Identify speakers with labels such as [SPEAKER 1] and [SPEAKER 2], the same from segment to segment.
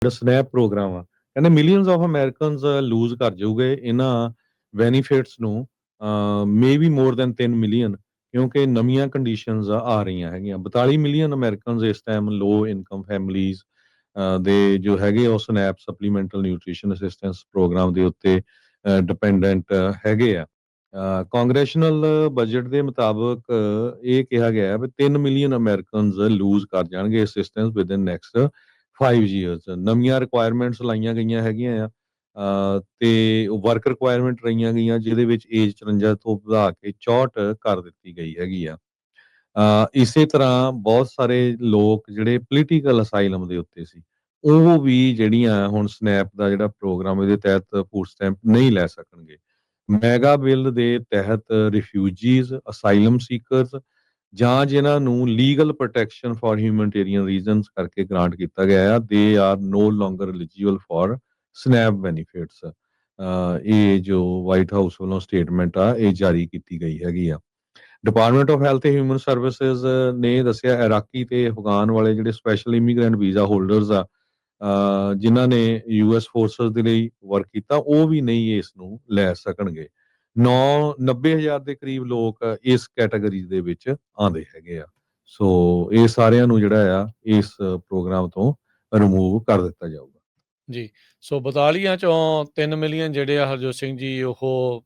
[SPEAKER 1] ਜਿਹੜਾ snap programme ਆ ਕਹਿੰਦੇ ਮਿਲੀਅਨਸ ਆਫ ਅਮਰੀਕਨਸ ਲੂਜ਼ ਕਰ ਜਾਊਗੇ ਇਹਨਾਂ ਬੈਨੀਫਿਟਸ ਨੂੰ may be more than 3 million ਕਿਉਂਕਿ ਨਵੀਆਂ ਕੰਡੀਸ਼ਨਸ ਆ ਰਹੀਆਂ ਹੈਗੀਆਂ 42 ਮਿਲੀਅਨ ਅਮਰੀਕਨਸ ਇਸ ਟਾਈਮ ਲੋ ਇਨਕਮ ਫੈਮਲੀਜ਼ ਦੇ ਜੋ ਹੈਗੇ ਉਹ SNAP supplemental nutrition assistance program ਦੇ ਉੱਤੇ ਡਿਪੈਂਡੈਂਟ ਹੈਗੇ ਆ ਕਾਂਗਰੈਸ਼ਨਲ ਬਜਟ ਦੇ ਮੁਤਾਬਕ ਇਹ ਕਿਹਾ ਗਿਆ ਹੈ ਵੀ 3 ਮਿਲੀਅਨ ਅਮਰੀਕਨਸ ਲੂਜ਼ ਕਰ ਜਾਣਗੇ assistance with in next 5 years ਨਵੀਆਂ ਰਿਕੁਆਇਰਮੈਂਟਸ ਲਾਈਆਂ ਗਈਆਂ ਹੈਗੀਆਂ ਆ ਤੇ ਵਰਕ ਰਿਕੁਆਇਰਮੈਂਟ ਰਹੀਆਂ ਗਈਆਂ ਜਿਹਦੇ ਵਿੱਚ ਏਜ 54 ਤੋਂ ਵਧਾ ਕੇ 64 ਕਰ ਦਿੱਤੀ ਗਈ ਹੈਗੀ ਆ ਇਸੇ ਤਰ੍ਹਾਂ ਬਹੁਤ ਸਾਰੇ ਲੋਕ ਜਿਹੜੇ ਪੋਲੀਟੀਕਲ ਅਸਾਈਲਮ ਦੇ ਉੱਤੇ ਸੀ ਉਹ ਵੀ ਜਿਹੜੀਆਂ ਹੁਣ ਸਨੈਪ ਦਾ ਜਿਹੜਾ ਪ੍ਰੋਗਰਾਮ ਇਹਦੇ ਤਹਿਤ ਫੂਡ ਸਟੈਂਪ ਨਹੀਂ ਲੈ ਸਕਣਗੇ ਮੈਗਾ ਬਿੱਲ ਦੇ ਤਹਿਤ ਰਿਫਿਊਜੀਜ਼ ਅਸਾਈਲਮ ਸੀਕਰਸ ਜਾਂ ਜਿਨ੍ਹਾਂ ਨੂੰ legal protection for humanitarian reasons ਕਰਕੇ ਗ੍ਰਾਂਟ ਕੀਤਾ ਗਿਆ ਆ they are no longer eligible for SNAP benefits ਇਹ ਜੋ ਵਾਈਟ ਹਾਊਸ ਵੱਲੋਂ ਸਟੇਟਮੈਂਟ ਆ ਇਹ ਜਾਰੀ ਕੀਤੀ ਗਈ ਹੈਗੀ ਆ ਡਿਪਾਰਟਮੈਂਟ ਆਫ ਹੈਲਥ ਤੇ ਹਿਊਮਨ ਸਰਵਿਸਿਜ਼ ਨੇ ਦੱਸਿਆ ਇਰਾਕੀ ਤੇ ਅਫਗਾਨ ਵਾਲੇ ਜਿਹੜੇ ਸਪੈਸ਼ਲ ਇਮੀਗ੍ਰੈਂਟ ਵੀਜ਼ਾ ਹੋਲਡਰਸ ਆ ਜਿਨ੍ਹਾਂ ਨੇ ਯੂਐਸ ਫੋਰਸਸ ਦੇ ਲਈ ਵਰਕ ਕੀਤਾ ਉਹ ਵੀ ਨਹੀਂ ਇਸ ਨੂੰ ਲੈ ਸਕਣਗੇ 90,000 ਦੇ ਕਰੀਬ ਲੋਕ ਇਸ ਕੈਟਾਗਰੀ ਦੇ ਵਿੱਚ ਆਉਂਦੇ ਹੈਗੇ ਆ ਸੋ ਇਹ ਸਾਰਿਆਂ ਨੂੰ ਜਿਹੜਾ ਆ ਇਸ ਪ੍ਰੋਗਰਾਮ ਤੋਂ ਰਿਮੂਵ ਕਰ ਦਿੱਤਾ ਜਾਊਗਾ
[SPEAKER 2] ਜੀ ਸੋ 42 ਚੋਂ 3 ਮਿਲੀਅਨ ਜਿਹੜੇ ਆ ਹਰਜੋਤ ਸਿੰਘ ਜੀ ਉਹ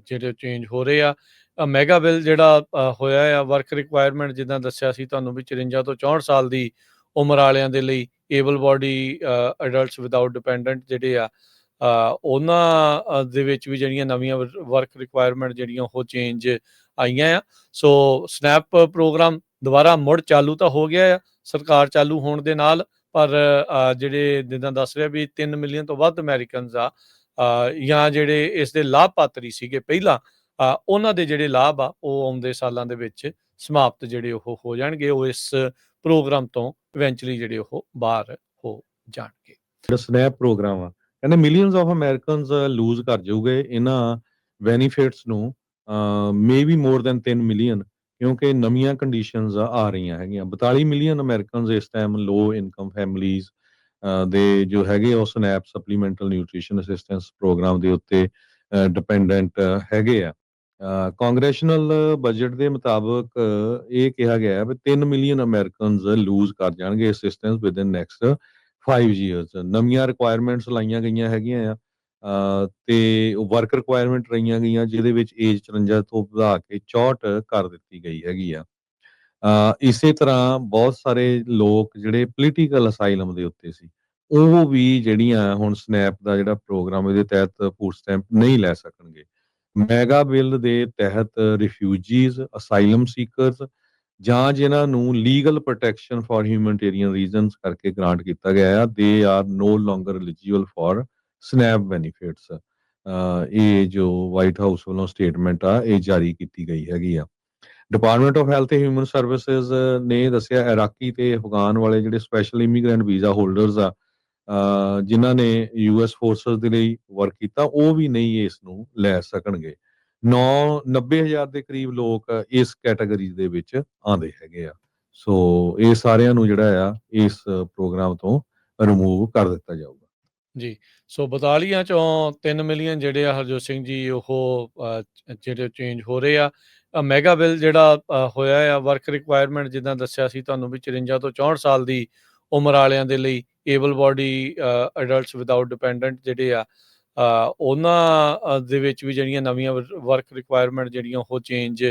[SPEAKER 2] ਜਿਹੜੇ ਚੇਂਜ ਹੋ ਰਹੇ ਆ ਮੈਗਾ ਬਿੱਲ ਜਿਹੜਾ ਹੋਇਆ ਆ ਵਰਕ ਰਿਕੁਆਇਰਮੈਂਟ ਜਿੱਦਾਂ ਦੱਸਿਆ ਸੀ ਤੁਹਾਨੂੰ ਵੀ 54 ਤੋਂ 64 ਸਾਲ ਦੀ ਉਮਰ ਵਾਲਿਆਂ ਦੇ ਲਈ able body adults without dependent ਜਿਹੜੇ ਆ ਉਹਨਾਂ ਦੇ ਵਿੱਚ ਵੀ ਜਿਹੜੀਆਂ ਨਵੀਆਂ ਵਰਕ ਰਿਕੁਆਇਰਮੈਂਟ ਜਿਹੜੀਆਂ ਉਹ ਚੇਂਜ ਆਈਆਂ ਆ ਸੋ ਸਨੈਪ ਪ੍ਰੋਗਰਾਮ ਦੁਬਾਰਾ ਮੁੜ ਚਾਲੂ ਤਾਂ ਹੋ ਗਿਆ ਆ ਸਰਕਾਰ ਚਾਲੂ ਹੋਣ ਦੇ ਨਾਲ ਪਰ ਜਿਹੜੇ ਜਿੱਦਾਂ ਦੱਸ ਰਿਹਾ ਵੀ 3 ਮਿਲੀਅਨ ਤੋਂ ਵੱਧ ਅਮਰੀਕਨਸ ਆ ਜਾਂ ਜਿਹੜੇ ਇਸ ਦੇ ਲਾਭਪਾਤਰੀ ਸੀਗੇ ਪਹਿਲਾਂ ਉਹਨਾਂ ਦੇ ਜਿਹੜੇ ਲਾਭ ਆ ਉਹ ਆਉਂਦੇ ਸਾਲਾਂ ਦੇ ਵਿੱਚ ਸਮਾਪਤ ਜਿਹੜੇ ਉਹ ਹੋ ਜਾਣਗੇ ਉਹ ਇਸ ਪ੍ਰੋਗਰਾਮ ਤੋਂ ਇਵੈਂਚੁਅਲੀ ਜਿਹੜੇ ਉਹ ਬਾਹਰ ਹੋ ਜਾਣਗੇ
[SPEAKER 1] ਜਿਹੜਾ ਸਨੈਪ ਪ੍ਰੋਗਰਾਮ ਆ ਕਹਿੰਦੇ ਮਿਲੀਅਨਸ ਆਫ ਅਮਰੀਕਨਸ ਲੂਜ਼ ਕਰ ਜਾਊਗੇ ਇਹਨਾਂ ਬੈਨੀਫਿਟਸ ਨੂੰ may be more than 3 million ਕਿਉਂਕਿ ਨਵੀਆਂ ਕੰਡੀਸ਼ਨਸ ਆ ਰਹੀਆਂ ਹੈਗੀਆਂ 42 ਮਿਲੀਅਨ ਅਮਰੀਕਨਸ ਇਸ ਟਾਈਮ ਲੋ ਇਨਕਮ ਫੈਮਲੀਜ਼ ਦੇ ਜੋ ਹੈਗੇ ਉਹ SNAP supplemental nutrition assistance program ਦੇ ਉੱਤੇ ਡਿਪੈਂਡੈਂਟ ਹੈਗੇ ਆ ਕਾਂਗਰੈਸ਼ਨਲ ਬਜਟ ਦੇ ਮੁਤਾਬਕ ਇਹ ਕਿਹਾ ਗਿਆ ਹੈ ਵੀ 3 ਮਿਲੀਅਨ ਅਮਰੀਕਨਸ ਲੂਜ਼ ਕਰ ਜਾਣਗੇ assistance with in next 5 years ਨਵੀਆਂ ਰਿਕੁਆਇਰਮੈਂਟਸ ਲਾਈਆਂ ਗਈਆਂ ਹੈਗੀਆਂ ਆ ਤੇ ਵਰਕ ਰਿਕੁਆਇਰਮੈਂਟ ਰਹੀਆਂ ਗਈਆਂ ਜਿਹਦੇ ਵਿੱਚ ਏਜ 54 ਤੋਂ ਵਧਾ ਕੇ 64 ਕਰ ਦਿੱਤੀ ਗਈ ਹੈਗੀ ਆ ਇਸੇ ਤਰ੍ਹਾਂ ਬਹੁਤ ਸਾਰੇ ਲੋਕ ਜਿਹੜੇ ਪੋਲੀਟੀਕਲ ਅਸਾਈਲਮ ਦੇ ਉੱਤੇ ਸੀ ਉਹ ਵੀ ਜਿਹੜੀਆਂ ਹੁਣ ਸਨੈਪ ਦਾ ਜਿਹੜਾ ਪ੍ਰੋਗਰਾਮ ਇਹਦੇ ਤਹਿਤ ਫੂਡ ਸਟੈਂਪ ਨਹੀਂ ਲੈ ਸਕਣਗੇ ਮੈਗਾ ਬਿੱਲ ਦੇ ਤਹਿਤ ਰਿਫਿਊਜੀਜ਼ ਅਸਾਈਲਮ ਸੀਕਰਸ ਜਾਂ ਜਿਨ੍ਹਾਂ ਨੂੰ legal protection for humanitarian reasons ਕਰਕੇ ਗ੍ਰਾਂਟ ਕੀਤਾ ਗਿਆ ਆ they are no longer eligible for SNAP benefits ਇਹ ਜੋ ਵਾਈਟ ਹਾਊਸ ਵੱਲੋਂ ਸਟੇਟਮੈਂਟ ਆ ਇਹ ਜਾਰੀ ਕੀਤੀ ਗਈ ਹੈਗੀ ਆ ਡਿਪਾਰਟਮੈਂਟ ਆਫ ਹੈਲਥ ਤੇ ਹਿਊਮਨ ਸਰਵਿਸਿਜ਼ ਨੇ ਦੱਸਿਆ ਇਰਾਕੀ ਤੇ ਅਫਗਾਨ ਵਾਲੇ ਜਿਹੜੇ ਸਪੈਸ਼ਲ ਇਮੀਗ੍ਰੈਂਟ ਵੀਜ਼ਾ ਹੋਲਡਰਸ ਆ ਜਿਨ੍ਹਾਂ ਨੇ ਯੂਐਸ ਫੋਰਸਸ ਦੇ ਲਈ ਵਰਕ ਕੀਤਾ ਉਹ ਵੀ ਨਹੀਂ ਇਸ ਨੂੰ ਲੈ ਸਕਣਗੇ 90,000 ਦੇ ਕਰੀਬ ਲੋਕ ਇਸ ਕੈਟਾਗਰੀ ਦੇ ਵਿੱਚ ਆਉਂਦੇ ਹੈਗੇ ਆ ਸੋ ਇਹ ਸਾਰਿਆਂ ਨੂੰ ਜਿਹੜਾ ਆ ਇਸ ਪ੍ਰੋਗਰਾਮ ਤੋਂ ਰਿਮੂਵ ਕਰ ਦਿੱਤਾ ਜਾਊਗਾ
[SPEAKER 2] ਜੀ ਸੋ 42 ਚੋਂ 3 ਮਿਲੀਅਨ ਜਿਹੜੇ ਆ ਹਰਜੋਤ ਸਿੰਘ ਜੀ ਉਹ ਜਿਹੜੇ ਚੇਂਜ ਹੋ ਰਹੇ ਆ ਮੈਗਾ ਬਿੱਲ ਜਿਹੜਾ ਹੋਇਆ ਆ ਵਰਕ ਰਿਕੁਆਇਰਮੈਂਟ ਜਿੱਦਾਂ ਦੱਸਿਆ ਸੀ ਤੁਹਾਨੂੰ ਵੀ 54 ਤੋਂ 64 ਸਾਲ ਦੀ ਉਮਰ ਵਾਲਿਆਂ ਦੇ ਲਈ able body adults without dependent ਜਿਹੜੇ ਆ ਉਹਨਾਂ ਦੇ ਵਿੱਚ ਵੀ ਜਿਹੜੀਆਂ ਨਵੀਆਂ ਵਰਕ ਰਿਕੁਆਇਰਮੈਂਟ ਜਿਹੜੀਆਂ ਉਹ ਚੇਂਜ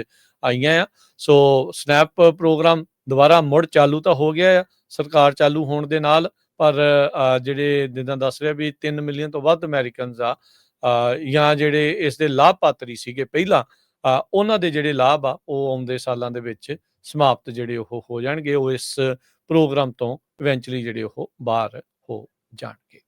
[SPEAKER 2] ਆਈਆਂ ਆ ਸੋ ਸਨੈਪ ਪ੍ਰੋਗਰਾਮ ਦੁਬਾਰਾ ਮੁੜ ਚਾਲੂ ਤਾਂ ਹੋ ਗਿਆ ਆ ਸਰਕਾਰ ਚਾਲੂ ਹੋਣ ਦੇ ਨਾਲ ਪਰ ਜਿਹੜੇ ਜਿੱਦਾਂ ਦੱਸ ਰਿਹਾ ਵੀ 3 ਮਿਲੀਅਨ ਤੋਂ ਵੱਧ ਅਮਰੀਕਨਸ ਆ ਜਾਂ ਜਿਹੜੇ ਇਸ ਦੇ ਲਾਭਪਾਤਰੀ ਸੀਗੇ ਪਹਿਲਾਂ ਉਹਨਾਂ ਦੇ ਜਿਹੜੇ ਲਾਭ ਆ ਉਹ ਆਉਂਦੇ ਸਾਲਾਂ ਦੇ ਵਿੱਚ ਸਮਾਪਤ ਜਿਹੜੇ ਉਹ ਹੋ ਜਾਣਗੇ ਉਹ ਇਸ ਪ੍ਰੋਗਰਾਮ ਤੋਂ ਇਵੈਂਚੁਅਲੀ ਜਿਹੜੇ ਉਹ ਬਾਹਰ ਹੋ ਜਾਣਗੇ